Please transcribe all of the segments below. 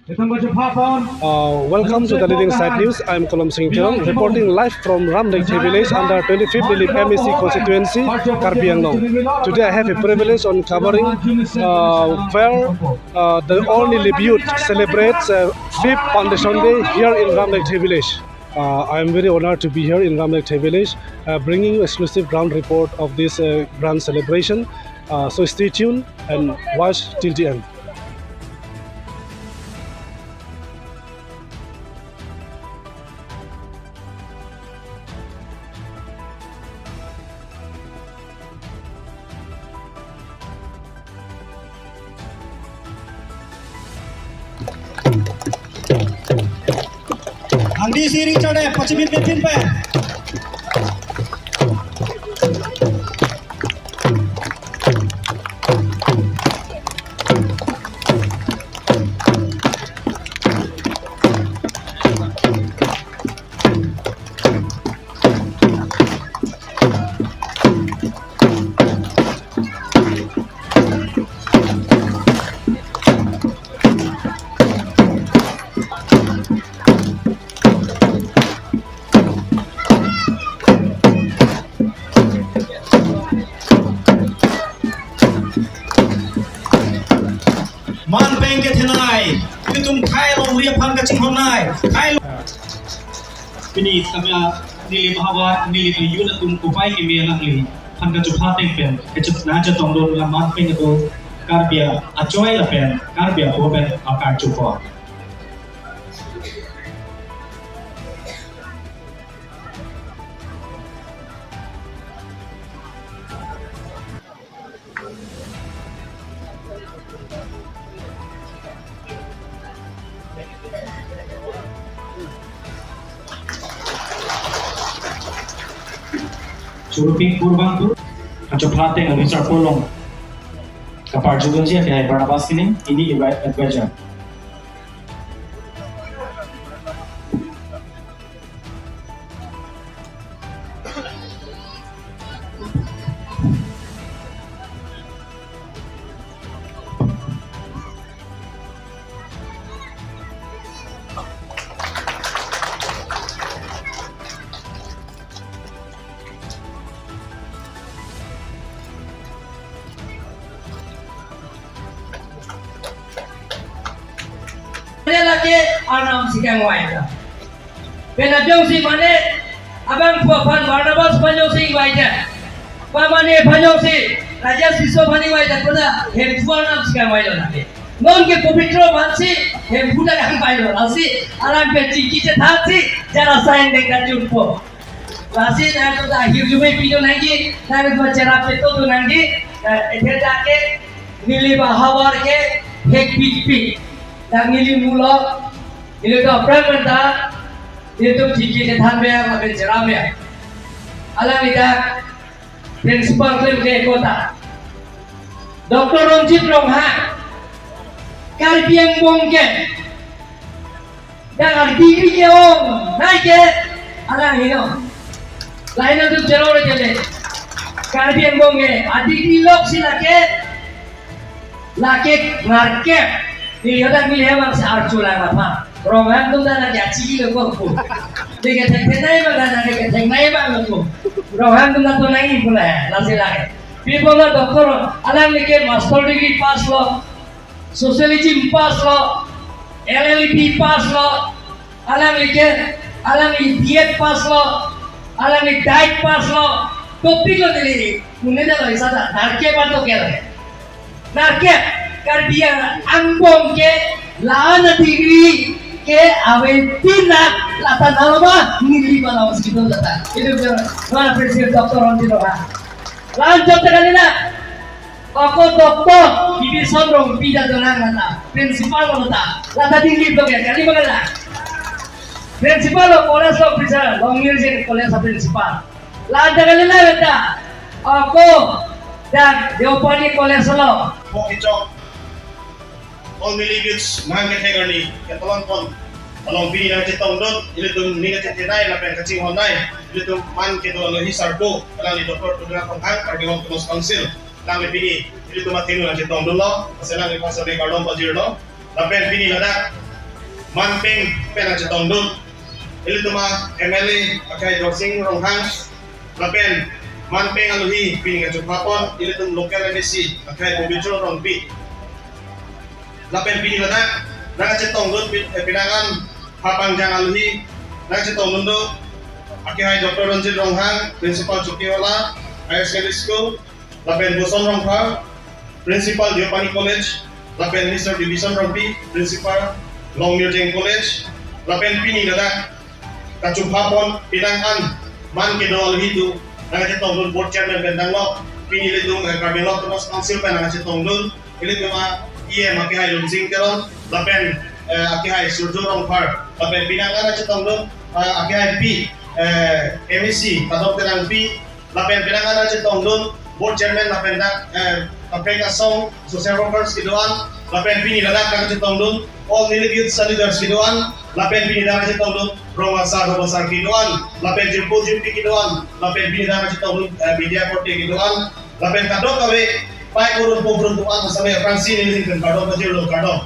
Welcome to the Leading Side News. I'm Kolom Singh Tirong, reporting live from Ramdekthi village under 25th Lilip MEC constituency, Karbi Anglong. Today I have a privilege on covering where the All Lilip youth celebrates 5th Foundation Day here in Ramdekthi village. I am very honored to be here in Ramdekthi village, bringing you exclusive ground report of this grand celebration. So stay tuned and watch till the end. Andi siring cade pachimit metin pe. Man peng ke thenai tum khai long ria phan ka ching hom nai khai pini samya nili bhawa nili yu na tum ko pai ke me lang li phan ka chu pha teng pen ke chu na cha tong do la man peng ko kar bia a choi la pen kar bia ho pen a kar chu ko Suruping Purbantu, Acho Plate and Richard Polong. Kapar Judonji at Barnabas ini adventure. lagi anam sikang waida. Bena jong si mane abang puapan Barnabas panjong si waida. Pamane panjong si Raja Siso pani waida pada hempuan anam sikang waida lagi. Non ke pupitro bansi hempuda yang waida lagi. Alam peci kita thasi jara sain dekar jumpo. Lasi na to da hirjume pijo nangi na to chera peto to nangi ethe jaake nili bahawar ke hek pik dan nili mulo ini to pramanta itu jiki ke than bea ma ke jara bea ala nida principal ke kota Dr. Ronjit Rongha Karbiang Bongke dan degree ke om naik ke ala hino lain itu jero jele Karbiang Bongke degree lok silake lake ngarke ni yoda milih bang searchula apa Roman tu dah nak jadi lego aku dia kata kenai bang dah dia kata kenai bang aku Roman tu dah tu naik pula lazim lagi people lah doktor alam ni ke master degree pass lo sociology pass lo LLB pass lo alam ni diet pass lo alam ni diet pass lo topik lo dili mune dah lo isada narke bato kya narke Karbiang Ambong ke laana degree ke awe tinak lata nalama nili bala hospital data itu mana presiden Dr. Ronjit Rongha lanjut kali na aku doktor bibi sondrong pida donang nata principal nata lata degree to ke kali bagala principal college of principal longir je college of principal lanjut kali na beta aku dan Deopani college lo Pokicok all milibits nangke hegarni ke tolong pon along bini na citong dot ile tum ni ka citinay na pen kacing honay ile tum man ke do lo hisardo lang ni doktor tudra konghang Karbiang Tunos Council lang ni bini ile tum matino na citong dot lo kasi lang ni pasabi kardong pajirno na pen bini na Manpeng pena cetong dun ili tuma MLA akai dorsing ronghang lapen Manpeng aluhi pini ngajut papon ili tum local MSC akai bobitro rongpi lapen pini lada nang cetong dun pinangan papangjang aluhi nang cetong dun do akai Dr. Ranjit Ronghang Principal Chukiola Higher Secondary School lapen Boson Ronghang Principal Diopani College lapen Mr. Division Rongpi Principal Longmir Jeng College lapen pini lada kacupapon pinangan man kedol hitu nang cetong dun board chairman bendanglok pini lidung kabelok terus council pen nang cetong dun ili tuma ie maki hai lunjing teron lapen aki hai surjo rongpar lapen pinangan nang cetong dun aki hai pi MEC kadok terang pi lapen pinangan nang cetong dun board chairman lapen dak kapeka song social workers kidoan lapen pini lada nang cetong dun all Nilip Youth Leaders kidoan lapen pini dana cetong dun Rongasa Robasar kidoan lapen jimpo jimpi kidoan lapen pini dana cetong dun media korte kidoan lapen kadok kawe pai kurun purun tuan sampai Fransi nili kan kadok kecil lo kadok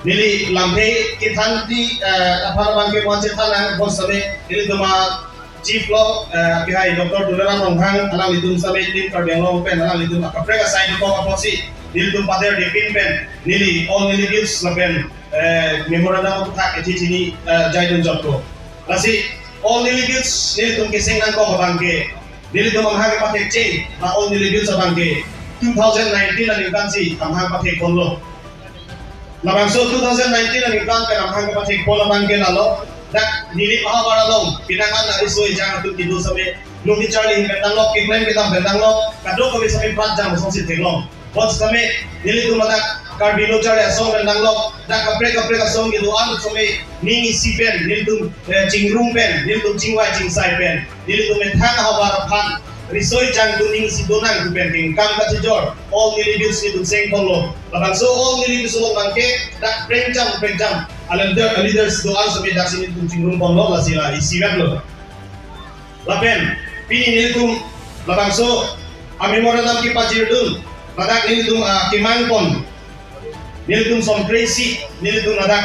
nili lamhe kitan di apa bangke wajib tanang bos sampai nili tuma Chief Law pihai Dr. Duleran Ronghang alang lidum sampai tim Karbiang pen alang lidum akapreka side ko aposi nili tum pader di pin pen nili all nili gives lapen memorandum of tak eti jaidun jobko lasi all nili gives nili tum kiseng nang ko bangke nili tum amhang patek chain na all nili gives bangke 2019 lan intansi amhang patek konlo labangso 2019 lan intan pen amhang patek polo bangke lalo dak nili pahabara long pinangan na risoi jang tu tidu sampai nungi charlie bendanglok kiklaim kita bendanglok kado ko sampai 4 jam song si tenglong bot sampai nili tu madak karbino charlie song bendanglok dak kapre song gitu an sampai ningi si pen nili tu cingrum pen nili tu cingwai cingsai pen nili tu methang habara phan risoi jang tu ningi si donang tu pen king kam ka jor all nili dus ni tu seng konglo labangso all nili dus long bangke dak prenjam leaders doan sampai dak sini tu cingrum konglo la sila isi web lo lapen pini nili tu labangso ami moradam ki pajir dun madak nili tu kimangpon nili tu som crazy nili tu madak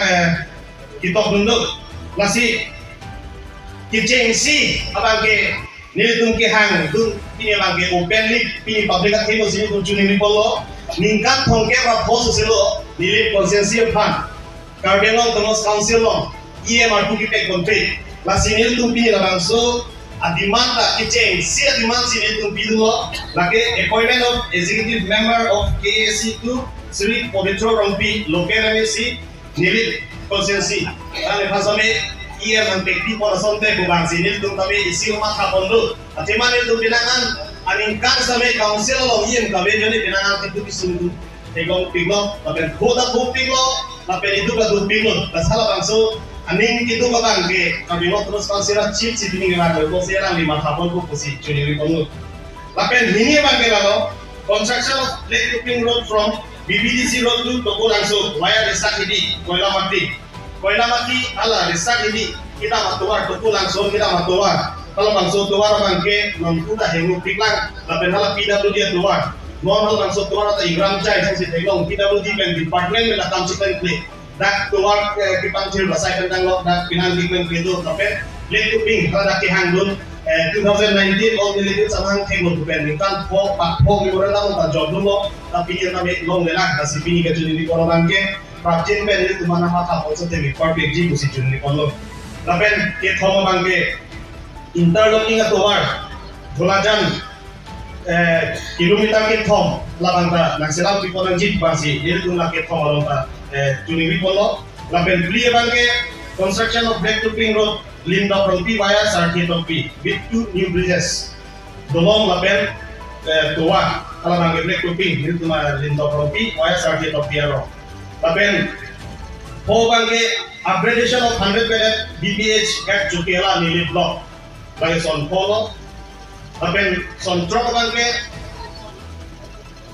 kitok dunduk lasi kicengsi abangke nili tu ki hang tu pini bangke open lip pini public aktivo sini tu cuni ni polo ningkat thongke ba phosu selo nili konsensi phan Karbiang Thomas Council long EMR2 ki pek konflik lasi nili tu pini labangso adimanta kitchen si adiman sini tu bidulo lake appointment of executive member of KAC2 Sri Povitro Rongpi local MSC nili konsensi ane pasame iya mantekti pon sonte kubang sini tu kami isi umat kapondo atiman itu pinangan aningkan sampai council long iya kami jadi pinangan itu kisunu tegong piglo tapi kota piglo tapi itu kadu piglo masalah bangso aning itu babang ke kami lo terus konsideran chip si ini nggak ada konsideran lima tahun ku posisi juni ribu tapi ini bangke lalu construction of Lake Tuping Road from BBDC Road to Toko langsung waya resak ini Koila mati ala resak ini kita matuar Toko langsung kita matuar kalau langsung tuar bangke mempunyai hengu piklang tapi hala PWD dia tuar non langsung tuar atau Igram Chai sang si Tegong PWD kan department melakukan chicken play dak tuar kipancil basai tentang lo dak pinang dikmen itu tapi Lake Tuping kada kihangdun 2019 all nilai samang tengok bukan kan po memorandum ta job dulu tapi dia kami long lelah kasih pini ke juni kono bangke prakjin pen itu mana mata also temi perfect ji kusi juni kono tapi ke thomo bangke interlocking atuar bulajan kilometer ke thom labanta nakselam piponan ji basi itu nak ke thom alonta juni kono lapen beli bangke construction of Lake Tuping Road Linda from P via Sarki Topi with 2 new bridges. Dolong lapen tua kalau bangke Lake Tuping itu cuma Linda from P via Sarki Topi aro. Lapen po bangke upgradation of 100 bedded BPH at Chukela Nili block by son polo. Lapen son trok bangke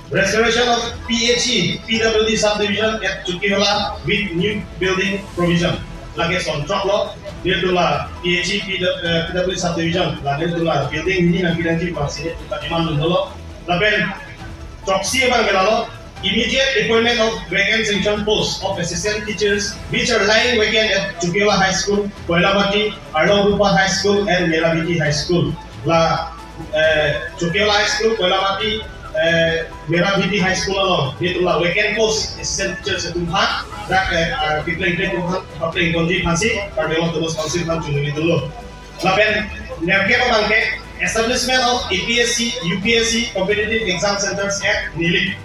restoration of PHE PWD subdivision at Chukela with new building provision. Lagi son trok lo dia dulu PHE PWD subdivision lagi dulu building ini nanti masih kita iman dulu tapi trok sih bang kalau immediate deployment of vacant sanction posts of assistant teachers which are lying vacant at Chukela High School, Koilamati, Arlorupa High School, and Meraviti High School. La Chukela High School, Koilamati, Meraviti High School alone. Dito la vacant post assistant teachers sa Tumhan, dak kita ikut Tumhan, papring konji pansi, karbelong terus pansi pan cunuli dulu. Lapen nerke pabangke establishment of APSC, UPSC competitive exam centers at Nilik.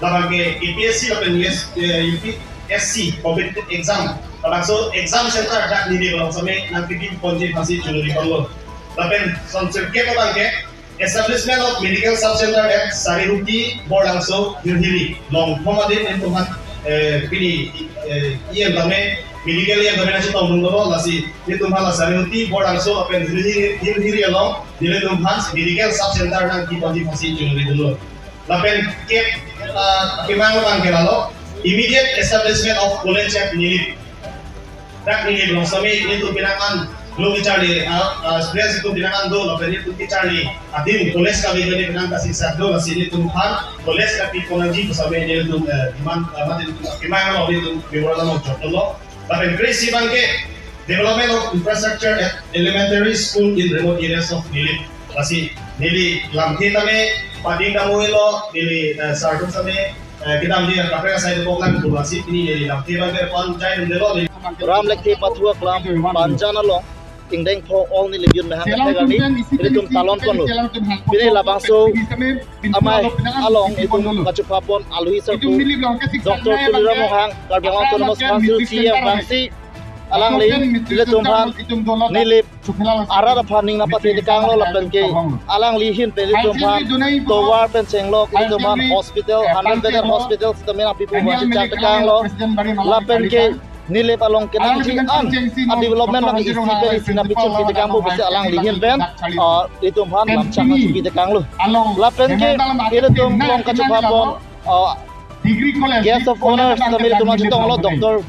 Labangke APSC lapen UPSC competitive exam. Labangso exam center dak Nilik lang sami nagpipin konji pansi cunuli dulu. Lapen sonserke pabangke establishment of medical sub center at Sarihuti Borangso Hirhiri. Long pomadin and Tuhan pini iyan lame medical yang kami nasi tahu dulu nasi itu malah Sarihuti Borangso apa Hirhiri along dile Tuhan medical sub center nang kita di masih cuma dulu. Lapen kep kemana bangke lalu immediate establishment of college at Nilik. Tak Nilik long sami itu pinangan lo bicara students itu pinangan do lapen itu bicara adim college kami jadi pinang kasih satu nasi ini Tuhan college kami konaji bersama dia itu iman mati kemana lo itu biwala lo jodoh lo. Lapen Krisi bangke development of infrastructure at elementary school in remote areas of Nilik. Masih Nili lamthi tame pading damuelo Nili sardu tame kita ambil kapre saya bukan kurasi ini Nili lamthi bangke pan jai ndelo Ram lekti pathua klam panjana long tingdeng pho all ni libyun mehang tegani ini tum talon kon lo ini labangso amai along itu kacupapon alui sertu Dr. Tulira Mohang Karbiang Autonomous Council CM Bangsi alang li ile tumhan nilip arara phaning na pati kang lo lapen ke alang li hin pe tumhan towar pen chenglo ile tumhan hospital 100 bedded hospital stamina people wanted chak kang lo lapen ke nilip along kenang ji an a development ng isipel sinapichon pi kang bo bisa alang li hin pen ile tumhan lam chak pi kang lo lapen ke ile tum long kachupapon guest of honors tamil tumhan chitong lo Dr.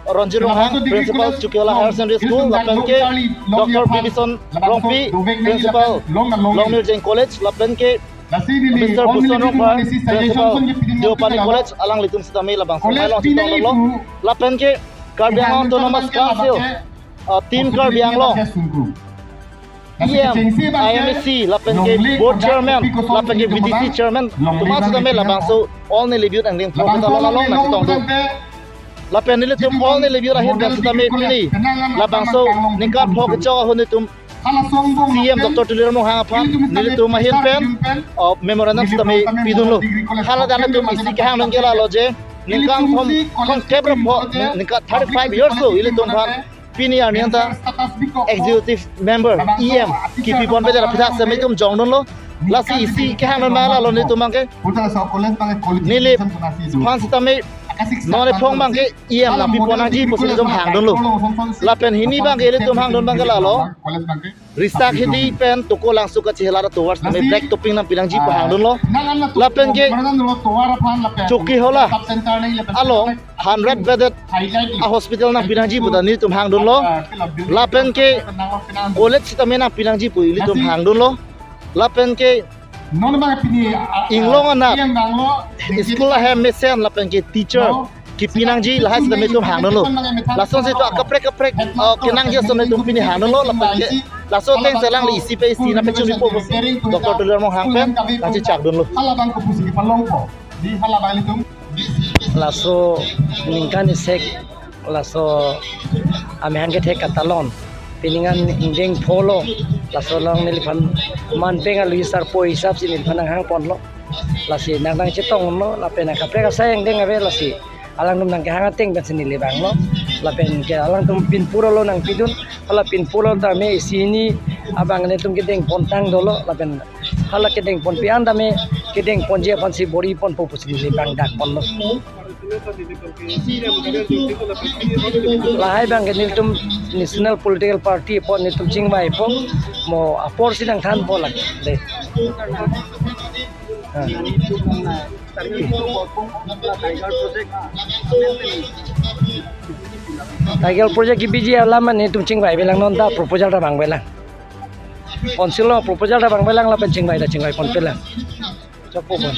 Ronjir Mohang, Principal Chukela Higher Secondary School, Lapenke, Dr. Bibison Rongpi, Principal Longmir Jain College, Lapenke, Mr. Buson Rongpa, Principal Diopani College, Alang Litum Sitami, Labang Sumai Long Chitong Lolo, Lapenke, Karbiang Autonomous Council, Team Karbiang Long, IMC, Lapenke, Board Chairman, Lapenke VDC Chairman, Tumas Sitami, Labang So, all Nilibut and Ling Professor Long na Chitong Lolo. Lapen nile tum all nile biura hin dan sitame pini labangso ningkat pho kecho hun tum CM Dr. Tulira Mohang aphan nile tum hin pen of memorandum sitame pidun lo hala dana tum isi ke hang ngela lo je ningkang thom kebra pho ningkat 35 years lo ile tum phan pini arnianta executive member EM kipi pon be dara pitha same tum jongnon lo lasi isi ke hang mala lo ne tum ke nile phan sitame none phong bang ke EM na pi pona ji posil dom hang don lo lapen hini bang ele tum hang don bang la lo rista khidi pen toko langsu ka chehla ra towards me black topping na pinang ji po hang don lo lapen ke choki hola alo 100 bedded a hospital na pinang ji po da ni tum hang don lo lapen ke college tamena pinang ji po ili tum hang don lo lapen ke inglong anak school lah mesen lapen ke teacher ki pinang ji lahas da metum hang lo lason se to kaprek kenang je son metum pini hang lo lapen ke laso teng selang li isi pe isi na pe chu po Dr. Tulira Mohang pen kachi chak don lo laso ningkan isek laso ame hang ke katalon piningan indeng polo laso long niliphan man penga luisar po hisap sin nilphan hang pon lo lasi nang cetong lo lapen ka preka sayang deng ave lasi alang num nang ke hang teng ben sin nilibang lo lapen ke alang tum pin puro lo nang pidun hala pin puro ta me sini abang ne tum ke deng pontang dolo lapen hala ke deng pon pian da me ke deng pon je pon si bori pon po pusin nilibang dak pon lo lahai bang nil tum national political party pon nil tum chingbai po mo apor sinang than po lag de Tiger project ki biji alama ni tum chingbai belang non da proposal da bang belang konsilo proposal da bang belang la pen chingbai pon pelang chapo pon